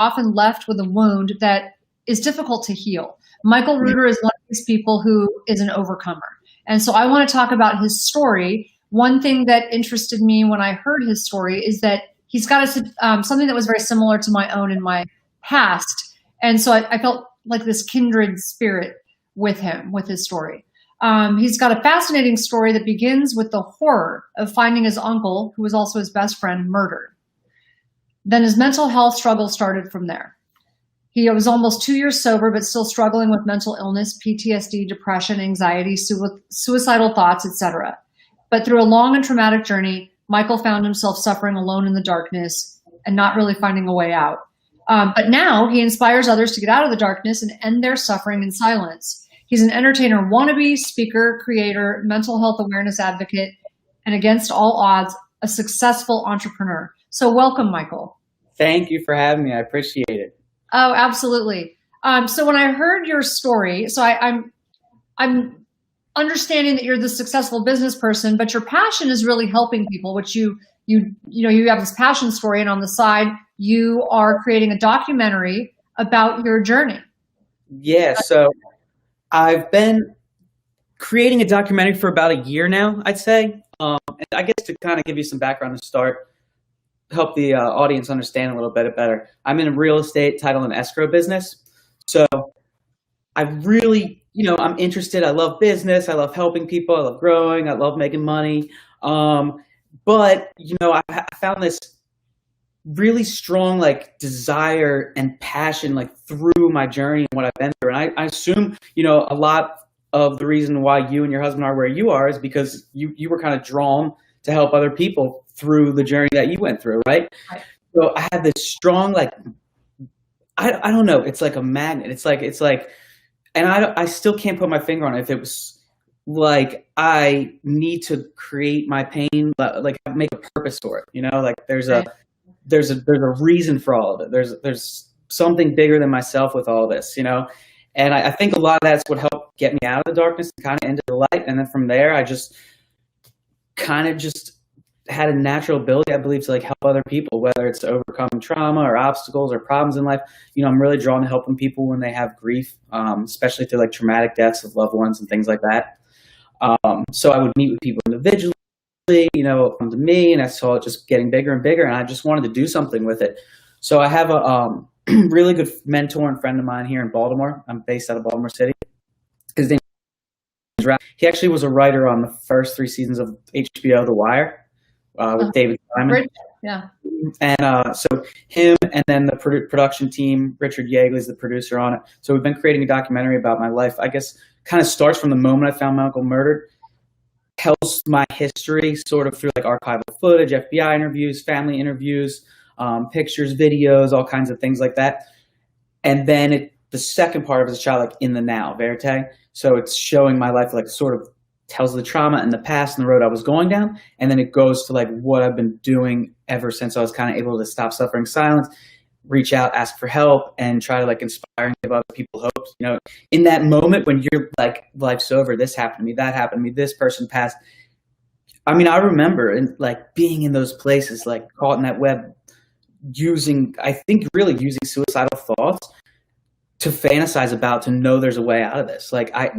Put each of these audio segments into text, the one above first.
often left with a wound that is difficult to heal. Michael Reuter is one of these people who is an overcomer. And so I want to talk about his story. One thing that interested me when I heard his story is that he's got something that was very similar to my own in my past. And so I felt like this kindred spirit with him, with his story. He's got a fascinating story that begins with the horror of finding his uncle, who was also his best friend, murdered. Then his mental health struggle started from there. He was almost 2 years sober, but still struggling with mental illness, PTSD, depression, anxiety, suicidal thoughts, etc. But through a long and traumatic journey, Michael found himself suffering alone in the darkness and not really finding a way out. But now he inspires others to get out of the darkness and end their suffering in silence. He's an entertainer wannabe, speaker, creator, mental health awareness advocate, and against all odds, a successful entrepreneur. So welcome, Michael. Thank you for having me. I appreciate it. Oh, absolutely. So when I heard your story, so I'm understanding that you're the successful business person, but your passion is really helping people, which you have this passion story, and on the side, you are creating a documentary about your journey. Yeah. So I've been creating a documentary for about a year now, I'd say. And I guess to kind of give you some background to start, help the audience understand a little bit better. I'm in a real estate, title, and escrow business. So I really, I'm interested. I love business. I love helping people. I love growing. I love making money. But, I found this really strong, desire and passion, through my journey and what I've been through. And I assume, a lot of the reason why you and your husband are where you are is because you were kind of drawn to help other people through the journey that you went through, right? So I have this strong, I don't know, it's like a magnet. It's like, and I still can't put my finger on it. If it was like, I need to create my pain, make a purpose for it, there's a reason for all of it. There's something bigger than myself with all this, and I think a lot of that's what helped get me out of the darkness and kind of into the light. And then from there, I just kind of had a natural ability, I believe, to help other people, whether it's to overcome trauma or obstacles or problems in life. I'm really drawn to helping people when they have grief, especially through traumatic deaths of loved ones and things like that. So I would meet with people individually, come to me, and I saw it just getting bigger and bigger, and I just wanted to do something with it. So I have a really good mentor and friend of mine here in Baltimore. I'm based out of Baltimore City. His name is Ralph. He actually was a writer on the first 3 seasons of HBO The Wire with David Simon. Yeah. And so him, and then the production team, Richard Yeagley is the producer on it. So we've been creating a documentary about my life. I guess kind of starts from the moment I found my uncle murdered, tells my history sort of through archival footage, FBI interviews, family interviews, pictures, videos, all kinds of things like that. And then the second part of it is shot in the now, verite. So it's showing my life, sort of tells the trauma and the past and the road I was going down. And then it goes to what I've been doing ever since I was kind of able to stop suffering silence, reach out, ask for help, and try to inspire and give other people hope. In that moment when you're life's over, this happened to me, that happened to me, this person passed. I mean, I remember being in those places, caught in that web, using suicidal thoughts to fantasize about, to know there's a way out of this. I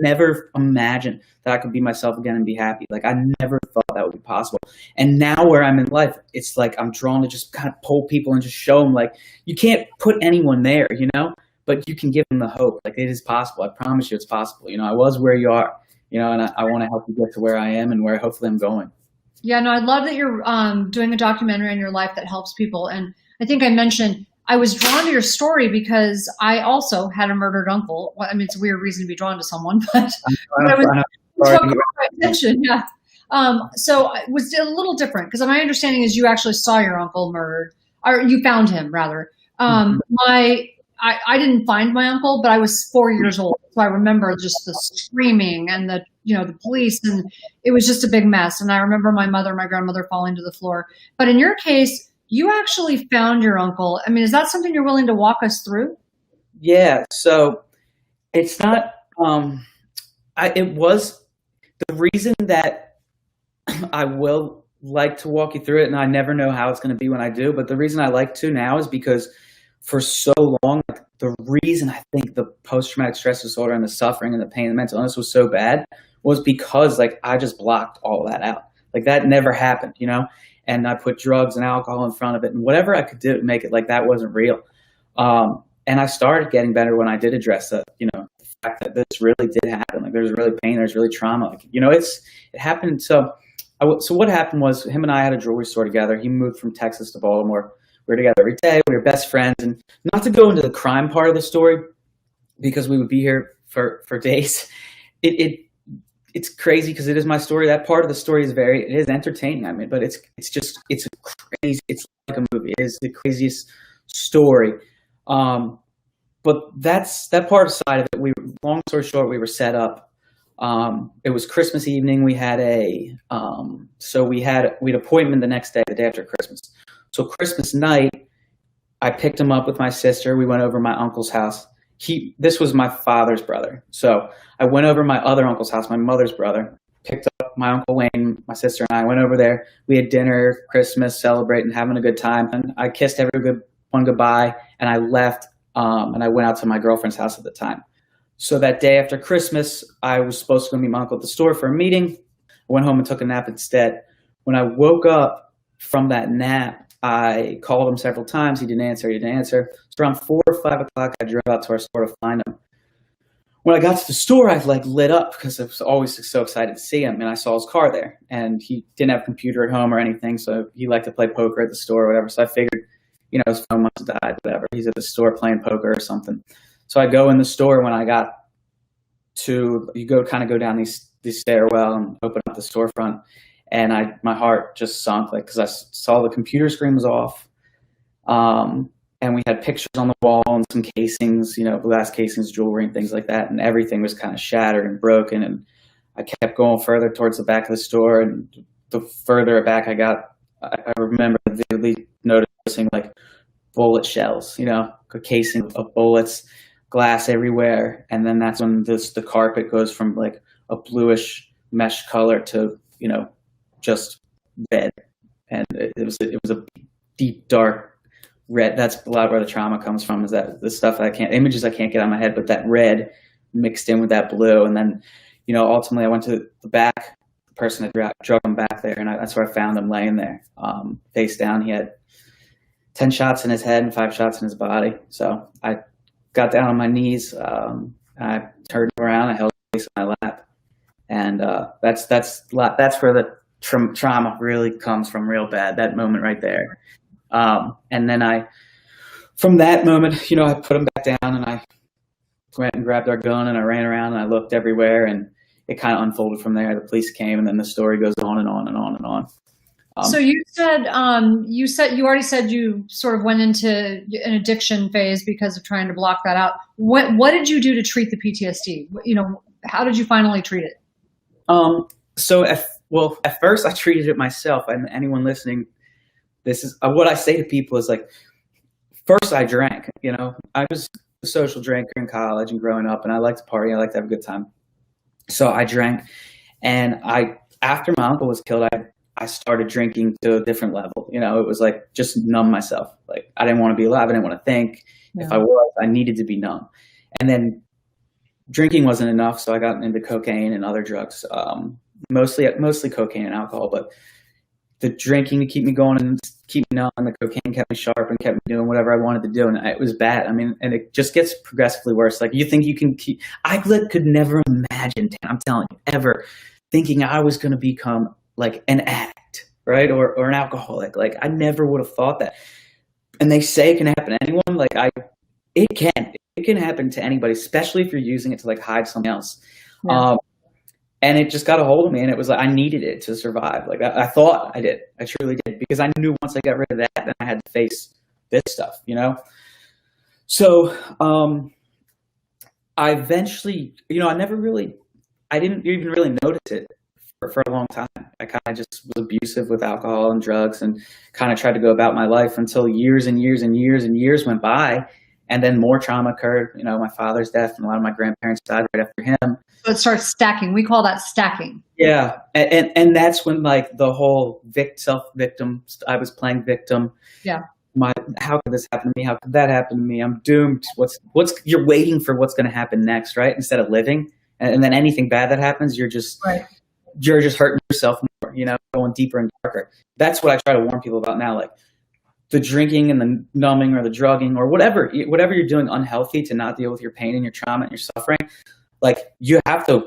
never imagined that I could be myself again and be happy. I never thought that would be possible. And now where I'm in life, it's I'm drawn to just kind of pull people and just show them you can't put anyone there, but you can give them the hope. It is possible. I promise you it's possible. I was where you are, and I want to help you get to where I am and where hopefully I'm going. Yeah, no, I love that you're doing a documentary on your life that helps people. And I think I mentioned I was drawn to your story because I also had a murdered uncle. Well, I mean, it's a weird reason to be drawn to someone, but I was my attention. Yeah. So it was a little different because my understanding is you actually saw your uncle murdered, or you found him rather. I didn't find my uncle, but I was 4 years old, so I remember just the screaming and the police, and it was just a big mess. And I remember my mother, my grandmother falling to the floor. But in your case, you actually found your uncle. I mean, is that something you're willing to walk us through? Yeah. So it's not. It was the reason that I will like to walk you through it, and I never know how it's going to be when I do. But the reason I like to now is because for so long, like, the reason I think the post-traumatic stress disorder and the suffering and the pain and the mental illness was so bad was because like I just blocked all that out. Like that never happened, you know? And I put drugs and alcohol in front of it and whatever I could do to make it like that wasn't real. And I started getting better when I did address that, you know, the fact that this really did happen. Like there's really pain, there's really trauma. Like, you know, it happened. So what happened was him and I had a jewelry store together. He moved from Texas to Baltimore. We were together every day. We were best friends. And not to go into the crime part of the story, because we would be here for days. It's crazy because it is my story. That part of the story is it is entertaining. I mean, but it's crazy. It's like a movie. It is the craziest story. But that part of the side of it, long story short, we were set up. It was Christmas evening. We had we had an appointment the next day, the day after Christmas. So Christmas night, I picked him up with my sister. We went over to my uncle's house. This was my father's brother. So I went over to my other uncle's house, my mother's brother, picked up my Uncle Wayne, my sister and I went over there. We had dinner, Christmas, celebrating, having a good time. And I kissed everyone goodbye and I left. And I went out to my girlfriend's house at the time. So that day after Christmas, I was supposed to go meet my uncle at the store for a meeting. I went home and took a nap instead. When I woke up from that nap, I called him several times. He didn't answer. So around 4 or 5 o'clock, I drove out to our store to find him. When I got to the store, I like lit up because I was always so excited to see him. And I saw his car there. And he didn't have a computer at home or anything. So he liked to play poker at the store or whatever. So I figured, you know, his phone must have died, whatever. He's at the store playing poker or something. So I go in the store when I got to, you go down these stairwell and open up the storefront. And my heart just sunk, like, because I saw the computer screen was off. And we had pictures on the wall and some casings, you know, glass casings, jewelry and things like that. And everything was kind of shattered and broken. And I kept going further towards the back of the store. And the further back I got, I remember vividly noticing like bullet shells, you know, a casing of bullets, glass everywhere. And then that's when the carpet goes from like a bluish mesh color to, you know, just red. And it was a deep, dark red. That's a lot where the trauma comes from, is that the stuff images I can't get out of my head, but that red mixed in with that blue. And then, you know, ultimately I went to the back, the person had drug him back there. And that's where I found him laying there, face down. He had 10 shots in his head and 5 shots in his body. So I got down on my knees. I turned around, I held his face in my lap. And that's where the trauma really comes from real bad, that moment right there. And then from that moment, you know, I put him back down and I went and grabbed our gun and I ran around and I looked everywhere and it kind of unfolded from there. The police came and then the story goes on and on and on and on. So you already said you sort of went into an addiction phase because of trying to block that out. What did you do to treat the PTSD? You know, how did you finally treat it? So at first I treated it myself, and anyone listening, this is what I say to people is like, first I drank, you know, I was a social drinker in college and growing up, and I liked to party. I liked to have a good time. So I drank, and after my uncle was killed, I started drinking to a different level. You know, it was like just numb myself. Like I didn't want to be alive. I didn't want to think. Yeah. If I was, I needed to be numb. And then drinking wasn't enough. So I got into cocaine and other drugs, mostly cocaine and alcohol, but the drinking to keep me going and keep me numb, and the cocaine kept me sharp and kept me doing whatever I wanted to do. And it was bad. I mean, and it just gets progressively worse. Like you think you can I could never imagine, I'm telling you, ever thinking I was going to become like an addict, right? Or an alcoholic. Like I never would have thought that. And they say it can happen to anyone. Like it can happen to anybody, especially if you're using it to like hide something else. Yeah. And it just got a hold of me, and it was like I needed it to survive. Like I thought I did. I truly did, because I knew once I got rid of that, then I had to face this stuff, you know? So I eventually, you know, I didn't even really notice it for a long time. I kind of just was abusive with alcohol and drugs and kind of tried to go about my life until years and years and years and years went by. And then more trauma occurred. You know, my father's death and a lot of my grandparents died right after him. So it starts stacking. We call that stacking. Yeah. And that's when like the whole I was playing victim. Yeah. how could this happen to me? How could that happen to me? I'm doomed. You're waiting for what's going to happen next, right? Instead of living. And then anything bad that happens, you're just hurting yourself more, going deeper and darker. That's what I try to warn people about now. Like the drinking and the numbing or the drugging or whatever you're doing unhealthy to not deal with your pain and your trauma and your suffering. Like you have to,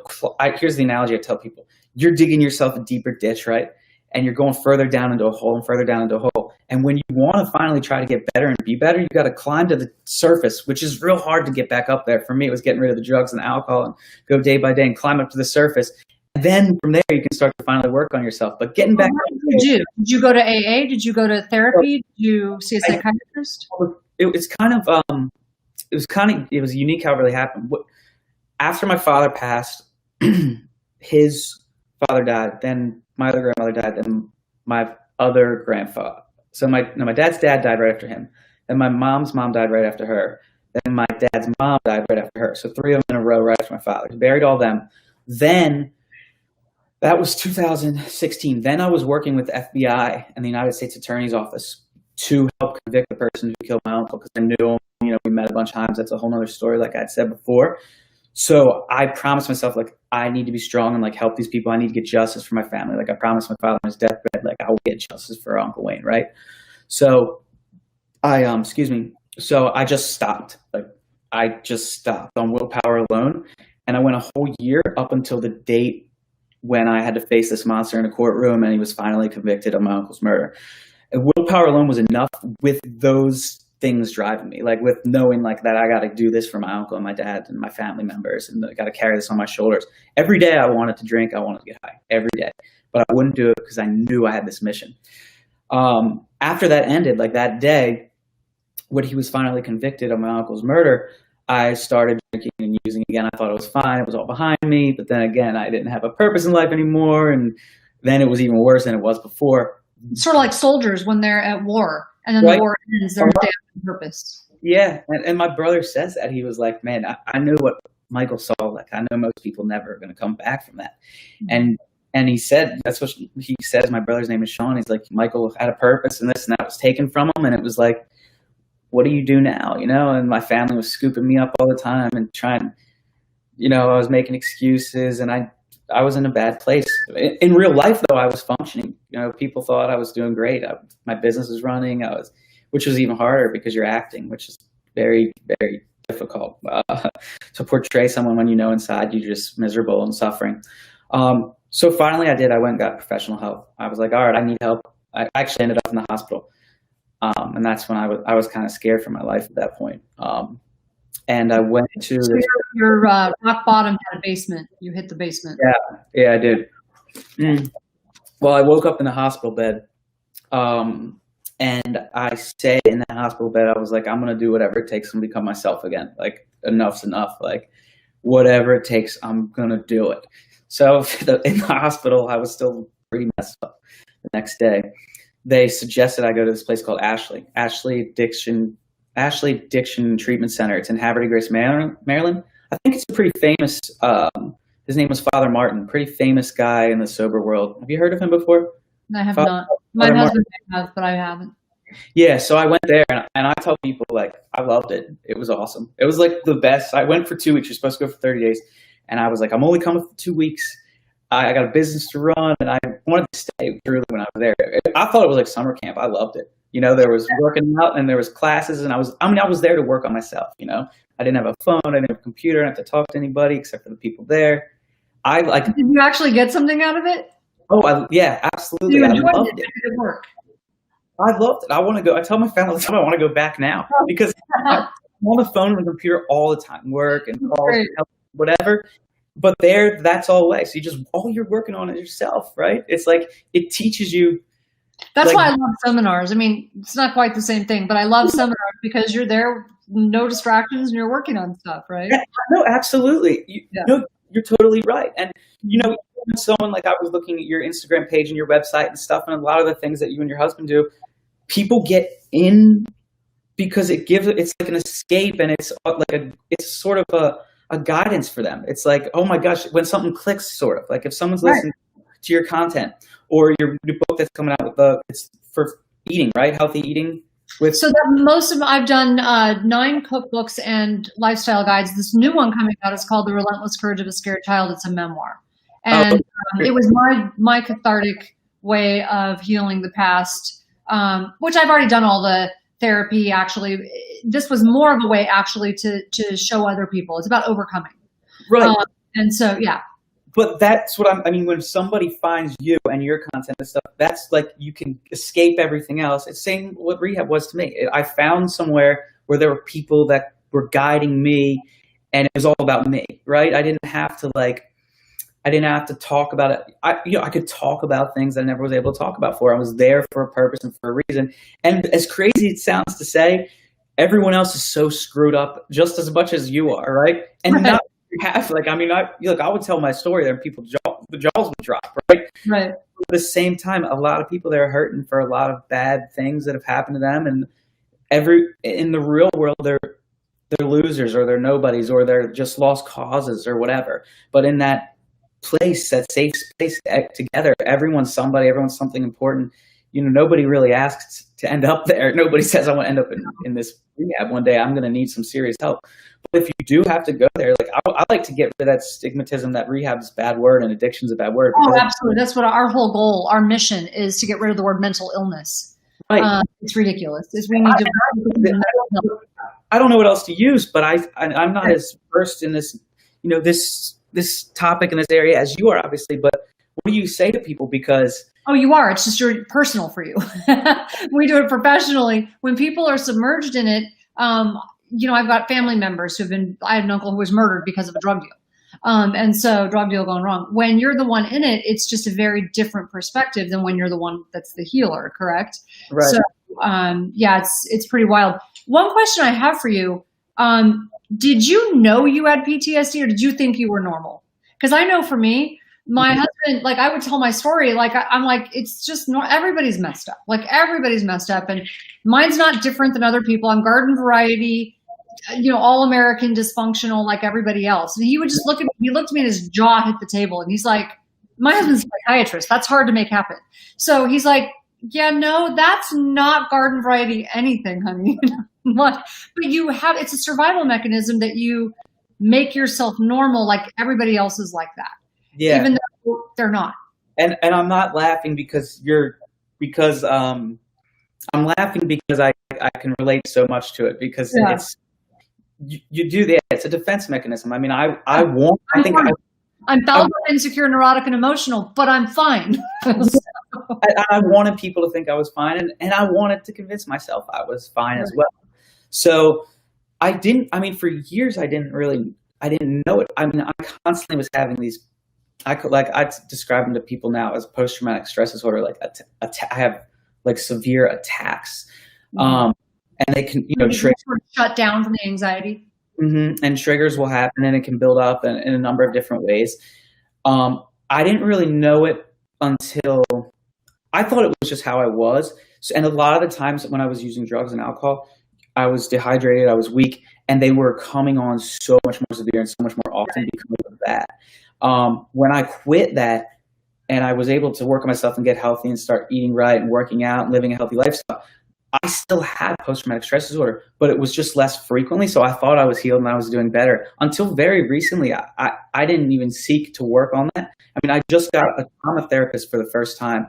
here's the analogy I tell people. You're digging yourself a deeper ditch, right? And you're going further down into a hole and further down into a hole. And when you want to finally try to get better and be better, you got to climb to the surface, which is real hard to get back up there. For me, it was getting rid of the drugs and the alcohol and go day by day and climb up to the surface. And then from there, you can start to finally work on yourself. But getting back. What did you do? Did you go to AA? Did you go to therapy? Did you see a psychiatrist? It was unique how it really happened. After my father passed, his father died, then my other grandmother died, then my other grandfather. So my dad's dad died right after him. Then my mom's mom died right after her. Then my dad's mom died right after her. So 3 of them in a row right after my father. He buried all them. Then that was 2016. Then I was working with the FBI and the United States Attorney's Office to help convict the person who killed my uncle because I knew him. We met a bunch of times. That's a whole nother story, like I'd said before. So I promised myself, like, I need to be strong and like help these people. I need to get justice for my family. Like I promised my father on his deathbed, like I will get justice for Uncle Wayne, right? So So I just stopped. Like I just stopped on willpower alone. And I went a whole year up until the date when I had to face this monster in a courtroom and he was finally convicted of my uncle's murder. And willpower alone was enough with those things driving me, like with knowing like that I got to do this for my uncle and my dad and my family members, and I got to carry this on my shoulders. Every day I wanted to drink, I wanted to get high every day, but I wouldn't do it because I knew I had this mission. After that ended, like that day, when he was finally convicted of my uncle's murder, I started drinking and using again. I thought it was fine. It was all behind me. But then again, I didn't have a purpose in life anymore. And then it was even worse than it was before. Sort of like soldiers when they're at war. And then the war ends, they're dead on purpose. Yeah. And my brother says that. He was like, man, I knew what Michael saw. Like, I know most people never are going to come back from that. Mm-hmm. And he said, that's what he says. My brother's name is Sean. He's like, Michael had a purpose and this and that was taken from him. And it was like, what do you do now? And my family was scooping me up all the time and trying, I was making excuses and I was in a bad place. In real life, though, I was functioning. People thought I was doing great. My business was running. Which was even harder because you're acting, which is very, very difficult to portray someone when inside you're just miserable and suffering. So finally I did. I went and got professional help. I was like, all right, I need help. I actually ended up in the hospital. And that's when I was kind of scared for my life at that point. And I went to your rock bottom had a basement. You hit the basement. Yeah, I did. Well, I woke up in the hospital bed. And I stayed in that hospital bed. I was like, I'm going to do whatever it takes to become myself again. Like, enough's enough. Like, whatever it takes, I'm going to do it. So in the hospital, I was still pretty messed up. The next day, they suggested I go to this place called Ashley Dixon Treatment Center. It's in Haverty Grace, Maryland. I think it's a pretty famous, his name was Father Martin, pretty famous guy in the sober world. Have you heard of him before? I have not. My husband has, but I haven't. Yeah, so I went there and I tell people, like, I loved it. It was awesome. It was like the best. I went for 2 weeks. You're supposed to go for 30 days. And I was like, I'm only coming for 2 weeks. I got a business to run and I wanted to stay really when I was there. I thought it was like summer camp. I loved it. There was working out and there was classes and I was there to work on myself. I didn't have a phone. I didn't have a computer. I didn't have to talk to anybody except for the people there. Did you actually get something out of it? Oh, yeah, absolutely. You I enjoyed loved it. It work. I loved it. I want to go. I tell my family all the time I want to go back now because I'm on the phone and the computer all the time, work and calls, whatever. But that's all away. So all you're working on is yourself, right? It's like it teaches you. That's why I love seminars. I mean, it's not quite the same thing, but I love seminars because you're there, no distractions, and you're working on stuff, right? Yeah, no, absolutely. You're totally right. And when someone like I was looking at your Instagram page and your website and stuff, and a lot of the things that you and your husband do, people get in because it's like an escape, and it's sort of a guidance for them. It's like, oh my gosh, when something clicks, sort of like if someone's listening to your content or your book that's coming out with it's for eating, right? Healthy eating. With So that I've done 9 cookbooks and lifestyle guides. This new one coming out is called The Relentless Courage of a Scared Child. It's a memoir. And it was my cathartic way of healing the past, which I've already done all the therapy. Actually, this was more of a way actually to show other people. It's about overcoming. right. And so, yeah. But that's what I mean, when somebody finds you and your content and stuff, that's like you can escape everything else. It's same what rehab was to me. I found somewhere where there were people that were guiding me, and it was all about me, right? I didn't have to talk about it. I could talk about things that I never was able to talk about before. I was there for a purpose and for a reason. And as crazy it sounds to say, everyone else is so screwed up just as much as you are, right? And not have I would tell my story there and the jaws would drop, right? Right. At the same time, a lot of people that are hurting for a lot of bad things that have happened to them, and in the real world they're losers, or they're nobodies, or they're just lost causes or whatever. But in that place, that safe space together, everyone's somebody, everyone's something important. Nobody really asks to end up there. Nobody says, I want to end up in this rehab one day. I'm going to need some serious help. But if you do have to go there, like I like to get rid of that stigmatism that rehab is a bad word and addiction is a bad word. Oh, absolutely. That's what our whole goal, our mission is, to get rid of the word mental illness. Right. It's ridiculous. We need to. I don't know what else to use, but I'm not as versed in this, this topic in this area as you are, obviously. But what do you say to people? Because you are. It's just personal for you. We do it professionally. When people are submerged in it, I've got family members I had an uncle who was murdered because of a drug deal. And so drug deal gone wrong. When you're the one in it, it's just a very different perspective than when you're the one that's the healer, correct? Right. So, it's pretty wild. One question I have for you, did you know you had PTSD, or did you think you were normal? Because I know for me, my husband, like I would tell my story, like I'm like, it's just everybody's messed up. Like everybody's messed up, and mine's not different than other people. I'm garden variety, all American dysfunctional like everybody else. And he would just look at me. He looked at me and his jaw hit the table, and he's like, my husband's a psychiatrist. That's hard to make happen. So he's like, yeah, no, that's not garden variety anything, honey. But it's a survival mechanism that you make yourself normal, like everybody else is like that. Yeah. Even though they're not. And I'm not laughing I'm laughing because I can relate so much to it, because it's you do that. It's a defense mechanism. I mean, I'm fallible, insecure, neurotic, and emotional, but I'm fine. I wanted people to think I was fine, and I wanted to convince myself I was fine as well. So for years I didn't know it. I mean, I constantly was having these, I describe them to people now as post-traumatic stress disorder. Like I have like severe attacks, and they can, trigger, shut down from the anxiety. And triggers will happen, and it can build up in a number of different ways. I didn't really know it until I thought it was just how I was. So, and a lot of the times when I was using drugs and alcohol, I was dehydrated, I was weak, and they were coming on so much more severe and so much more often because of that. When I quit that and I was able to work on myself and get healthy and start eating right and working out and living a healthy lifestyle, I still had post-traumatic stress disorder, but it was just less frequently. So I thought I was healed and I was doing better. Until very recently, I didn't even seek to work on that. I mean, I just got a trauma therapist for the first time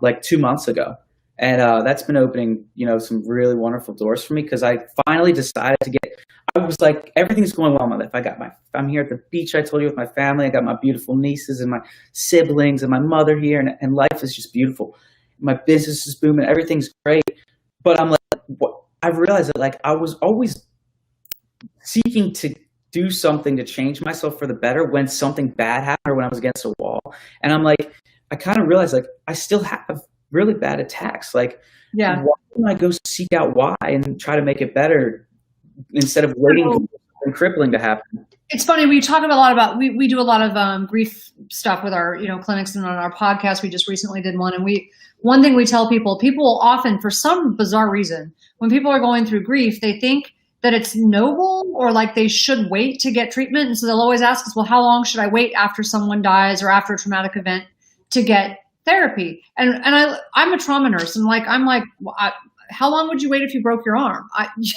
like 2 months ago. And that's been opening, some really wonderful doors for me, because I finally decided I was like, everything's going well in my life. I'm here at the beach, I told you, with my family. I got my beautiful nieces and my siblings and my mother here, and life is just beautiful. My business is booming. Everything's great. But I'm like, I've realized that like I was always seeking to do something to change myself for the better when something bad happened or when I was against a wall. And I'm like, I kind of realized like I still have really bad attacks. Like, why don't I go seek out why and try to make it better instead of waiting for something crippling to happen? It's funny, we talk a lot about, we do a lot of grief stuff with our, clinics, and on our podcast, we just recently did one. And one thing we tell people will often, for some bizarre reason, when people are going through grief, they think that it's noble or like they should wait to get treatment. And so they'll always ask us, well, how long should I wait after someone dies or after a traumatic event to get therapy? And I'm a trauma nurse, and I'm like, how long would you wait if you broke your arm? You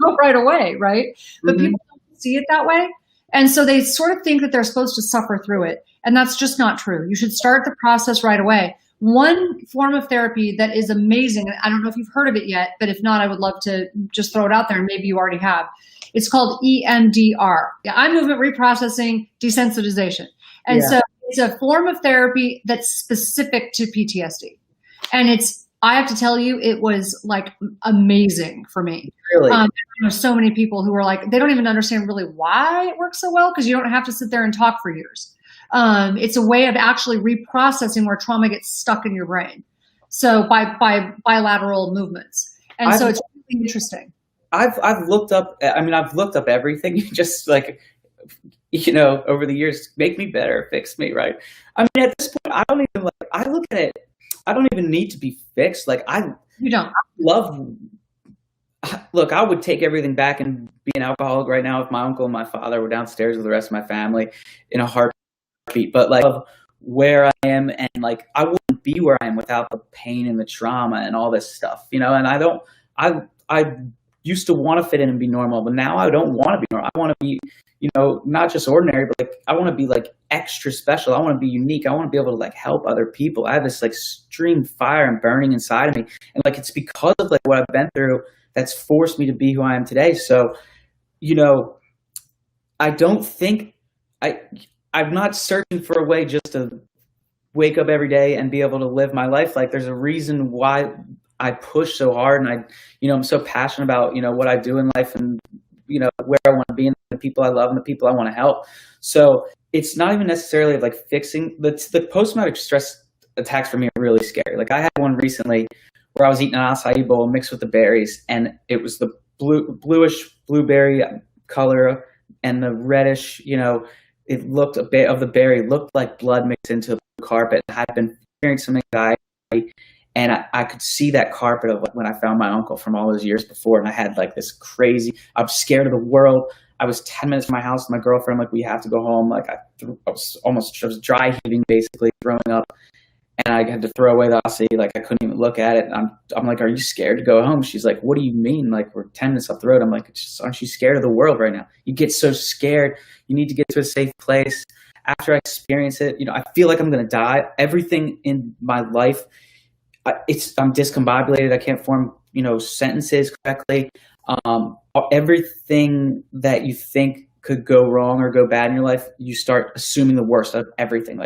go right away, right? But people don't see it that way. And so they sort of think that they're supposed to suffer through it. And that's just not true. You should start the process right away. One form of therapy that is amazing, I don't know if you've heard of it yet, but if not, I would love to just throw it out there, and maybe you already have. It's called EMDR, eye movement reprocessing desensitization. And so it's a form of therapy that's specific to PTSD. And I have to tell you, it was like amazing for me. Really? There's so many people who are like, they don't even understand really why it works so well, because you don't have to sit there and talk for years. It's a way of actually reprocessing where trauma gets stuck in your brain. So by bilateral movements. And so it's really interesting. I've looked up, I've looked up everything, just like, over the years, make me better, fix me, right? I mean, at this point, I don't even I look at it, I don't even need to be fixed. You don't. Look, I would take everything back and be an alcoholic right now if my uncle and my father were downstairs with the rest of my family in a heartbeat. But of where I am, and I wouldn't be where I am without the pain and the trauma and all this stuff, and I used to want to fit in and be normal, but now I don't want to be normal. I want to be, not just ordinary, but I want to be extra special. I want to be unique. I want to be able to help other people. I have this extreme fire and burning inside of me. And it's because of what I've been through that's forced me to be who I am today. So, I don't think I'm not searching for a way just to wake up every day and be able to live my life. There's a reason why I push so hard, and I'm so passionate about, what I do in life, and, where I want to be, and the people I love and the people I want to help. So it's not even necessarily fixing the post-traumatic stress attacks for me are really scary. I had one recently where I was eating an acai bowl mixed with the berries, and it was the bluish blueberry color and the reddish, it looked a bit of the berry looked like blood mixed into the carpet. I had been experiencing some anxiety. And I could see that carpet of when I found my uncle from all those years before. And I had this crazy, I was scared of the world. I was 10 minutes from my house with my girlfriend. We have to go home. I was dry heaving, basically, throwing up. And I had to throw away the acai. I couldn't even look at it. And I'm like, are you scared to go home? She's like, what do you mean? We're 10 minutes off the road. I'm like, aren't you scared of the world right now? You get so scared. You need to get to a safe place. After I experience it, I feel like I'm going to die. Everything in my life, I'm discombobulated. I can't form, sentences correctly. Everything that you think could go wrong or go bad in your life, you start assuming the worst of everything.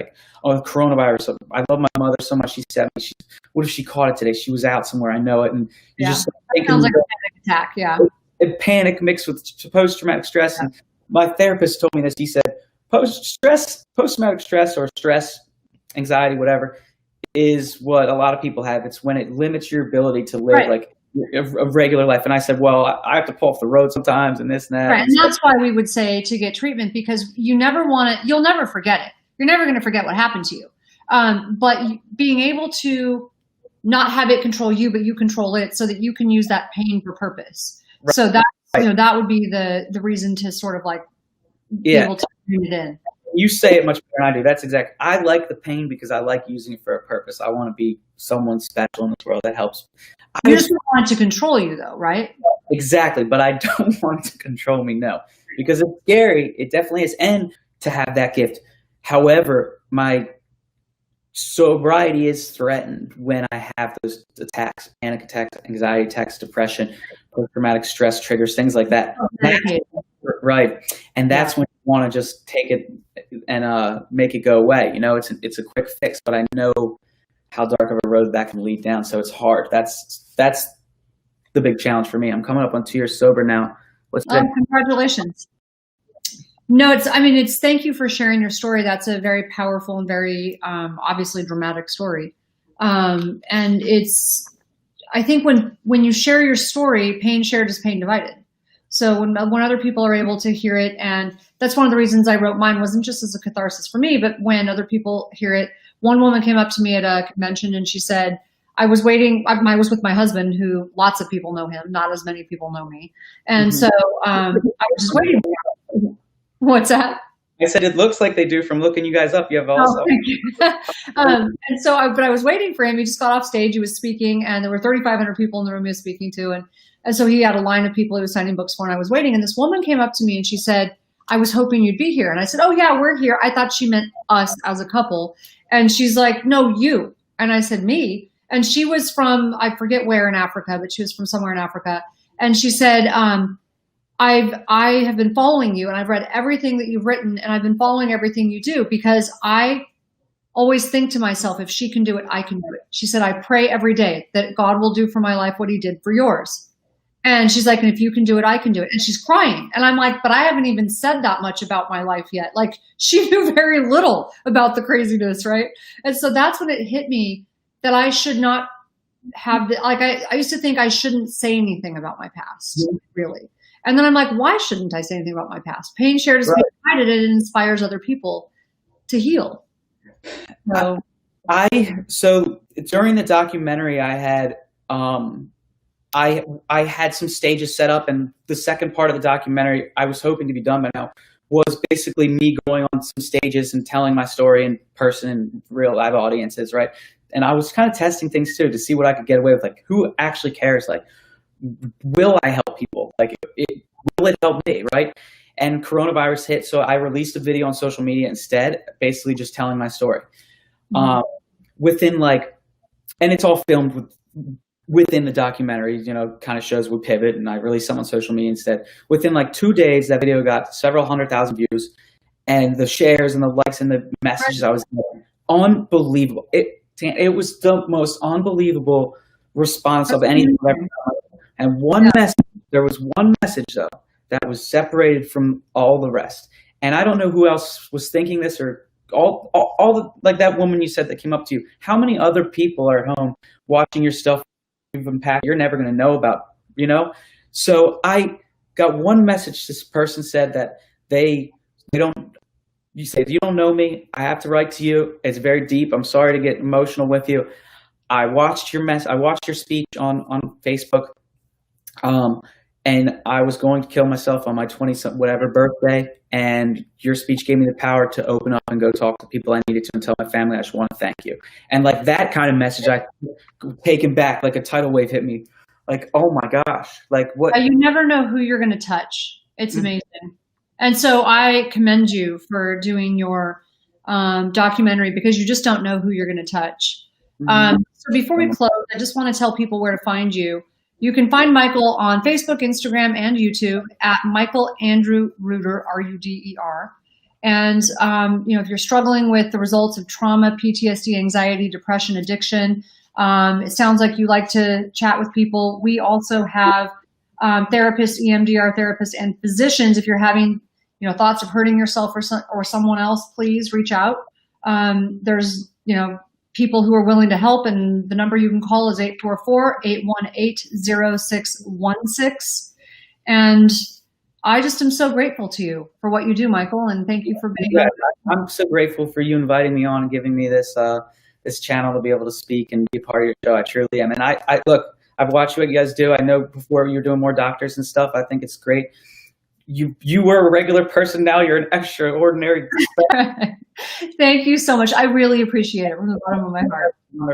Coronavirus. I love my mother so much. She's 70. What if she caught it today? She was out somewhere. I know it. And you just that sounds like a panic attack. Yeah. Panic mixed with post-traumatic stress. Yeah. And my therapist told me this. He said, post-traumatic stress or stress, anxiety, whatever, is what a lot of people have. It's when it limits your ability to live a regular life. And I said, well, I have to pull off the road sometimes and this and that. Right. And that's why we would say to get treatment, because you'll never forget it. You're never going to forget what happened to you. But being able to not have it control you, but you control it, so that you can use that pain for purpose. Right. So that, that would be the reason to sort of be able to bring it in. You say it much better than I do. That's exactly. I like the pain because I like using it for a purpose. I want to be someone special in this world that helps. You just don't want it to control you, though, right? Exactly. But I don't want it to control me, no. Because it's scary. It definitely is. And to have that gift. However, my sobriety is threatened when I have those attacks, panic attacks, anxiety attacks, depression, post-traumatic stress triggers, things like that. Right. And that's when you want to just take it and make it go away. It's a quick fix, but I know how dark of a road that can lead down. So it's hard. That's the big challenge for me. I'm coming up on 2 years sober now. Congratulations. No, it's thank you for sharing your story. That's a very powerful and very obviously dramatic story. And I think when you share your story, pain shared is pain divided. So when other people are able to hear it, and that's one of the reasons I wrote mine, wasn't just as a catharsis for me, but when other people hear it. One woman came up to me at a convention and she said, I was waiting, I was with my husband, who lots of people know him, not as many people know me. And so I was just waiting. What's that? I said it looks like they do from looking you guys up. You have Oh, also. thank you. And so, but I was waiting for him. He just got off stage. He was speaking, and there were 3,500 people in the room he was speaking to, and so he had a line of people he was signing books for, and I was waiting. And this woman came up to me and she said, "I was hoping you'd be here." And I said, "Oh yeah, we're here." I thought she meant us as a couple, and she's like, "No, you." And I said, "Me." And she was from, I forget where in Africa, but she was from somewhere in Africa. And she said, I have been following you and I've read everything that you've written and I've been following everything you do because I always think to myself, if she can do it, I can do it. She said, I pray every day that God will do for my life what he did for yours. And she's like, and if you can do it, I can do it. And she's crying. And I'm like, but I haven't even said that much about my life yet. Like she knew very little about the craziness, right? And so that's when it hit me that I should not have, I used to think I shouldn't say anything about my past, really. And then I'm like, why shouldn't I say anything about my past? Pain shared is provided, it inspires other people to heal. So during the documentary, I had I had some stages set up, and the second part of the documentary I was hoping to be done by now was basically me going on some stages and telling my story in person in real live audiences, right? And I was kind of testing things too to see what I could get away with, like who actually cares, like will I help people? Like, will it help me, right? And coronavirus hit, so I released a video on social media instead, basically just telling my story. Within and it's all filmed within the documentary, kind of shows we pivot, and I released some on social media instead. Within 2 days, that video got several 100,000 views, and the shares and the likes and the messages I was getting, unbelievable. It was the most unbelievable response of anything I've ever done. And there was one message though that was separated from all the rest. And I don't know who else was thinking this, or all the, like that woman you said that came up to you. How many other people are at home watching your stuff you've impacted you're never going to know about, So I got one message. This person said that they don't, you say, if you don't know me, I have to write to you. It's very deep. I'm sorry to get emotional with you. I watched your speech on Facebook. And I was going to kill myself on my 20-whatever birthday, and your speech gave me the power to open up and go talk to people I needed to and tell my family I just want to thank you. And that kind of message, I taken back, like a tidal wave hit me. Like, oh my gosh, like what? You never know who you're going to touch. It's amazing. And so I commend you for doing your documentary, because you just don't know who you're going to touch. So before we close, I just want to tell people where to find you. You can find Michael on Facebook, Instagram, and YouTube at Michael Andrew Ruder, R-U-D-E-R. And, if you're struggling with the results of trauma, PTSD, anxiety, depression, addiction, it sounds like you like to chat with people. We also have therapists, EMDR therapists, and physicians. If you're having, thoughts of hurting yourself or someone else, please reach out. There's, people who are willing to help, and the number you can call is 844-818-0616. And I just am so grateful to you for what you do, Michael, and thank you for being here. I'm so grateful for you inviting me on and giving me this this channel to be able to speak and be a part of your show. I truly am. And I look, I've watched what you guys do. I know before you're doing more doctors and stuff. I think it's great. You were a regular person. Now you're an extraordinary. Thank you so much. I really appreciate it from the bottom of my heart.